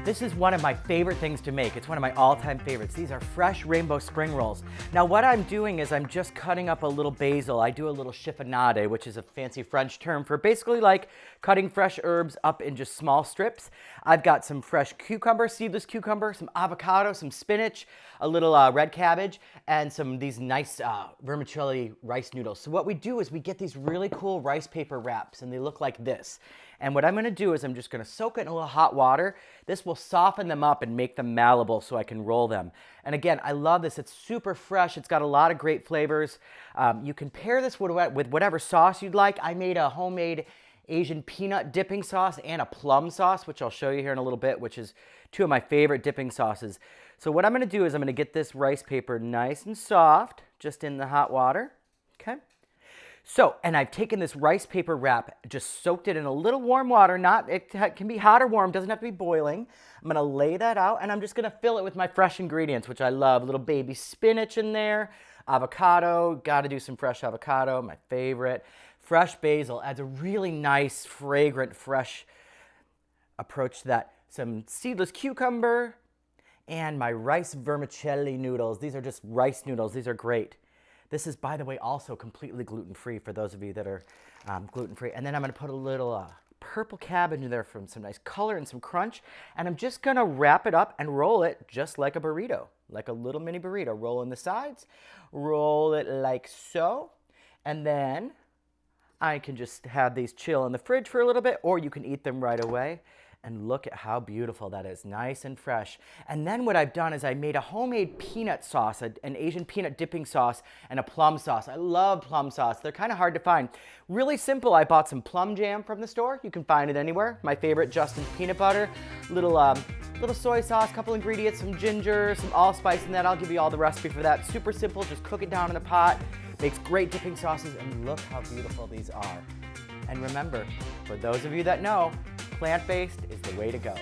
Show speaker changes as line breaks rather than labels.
This is one of my favorite things to make. It's one of my all-time favorites. These are fresh rainbow spring rolls. Now what I'm doing is I'm just cutting up a little basil. I do a little chiffonade, which is a fancy French term for basically like cutting fresh herbs up in just small strips. I've got some fresh cucumber, seedless cucumber, some avocado, some spinach, a little red cabbage, and these nice vermicelli rice noodles. So what we do is we get these really cool rice paper wraps, and they look like this. And what I'm gonna do is I'm just gonna soak it in a little hot water. This will soften them up and make them malleable so I can roll them. And again, I love this. It's super fresh. It's got a lot of great flavors. You can pair this with whatever sauce you'd like. I made a homemade Asian peanut dipping sauce and a plum sauce, which I'll show you here in a little bit, which is two of my favorite dipping sauces. So what I'm gonna do is I'm gonna get this rice paper nice and soft, just in the hot water, okay? So, and I've taken this rice paper wrap, just soaked it in a little warm water. It can be hot or warm, doesn't have to be boiling. I'm gonna lay that out, and I'm just gonna fill it with my fresh ingredients, which I love. A little baby spinach in there, avocado, gotta do some fresh avocado, my favorite. Fresh basil adds a really nice, fragrant, fresh approach to that. Some seedless cucumber, and my rice vermicelli noodles. These are just rice noodles, these are great. This is, by the way, also completely gluten-free for those of you that are gluten-free. And then I'm gonna put a little purple cabbage in there for some nice color and some crunch. And I'm just gonna wrap it up and roll it just like a burrito, like a little mini burrito. Roll in the sides, roll it like so. And then I can just have these chill in the fridge for a little bit, or you can eat them right away. And look at how beautiful that is, nice and fresh. And then what I've done is I made a homemade peanut sauce, an Asian peanut dipping sauce, and a plum sauce. I love plum sauce. They're kind of hard to find. Really simple. I bought some plum jam from the store. You can find it anywhere. My favorite, Justin's peanut butter, little soy sauce, couple ingredients, some ginger, some allspice, and then I'll give you all the recipe for that. Super simple, just cook it down in a pot. Makes great dipping sauces, and look how beautiful these are. And remember, for those of you that know, plant-based is the way to go.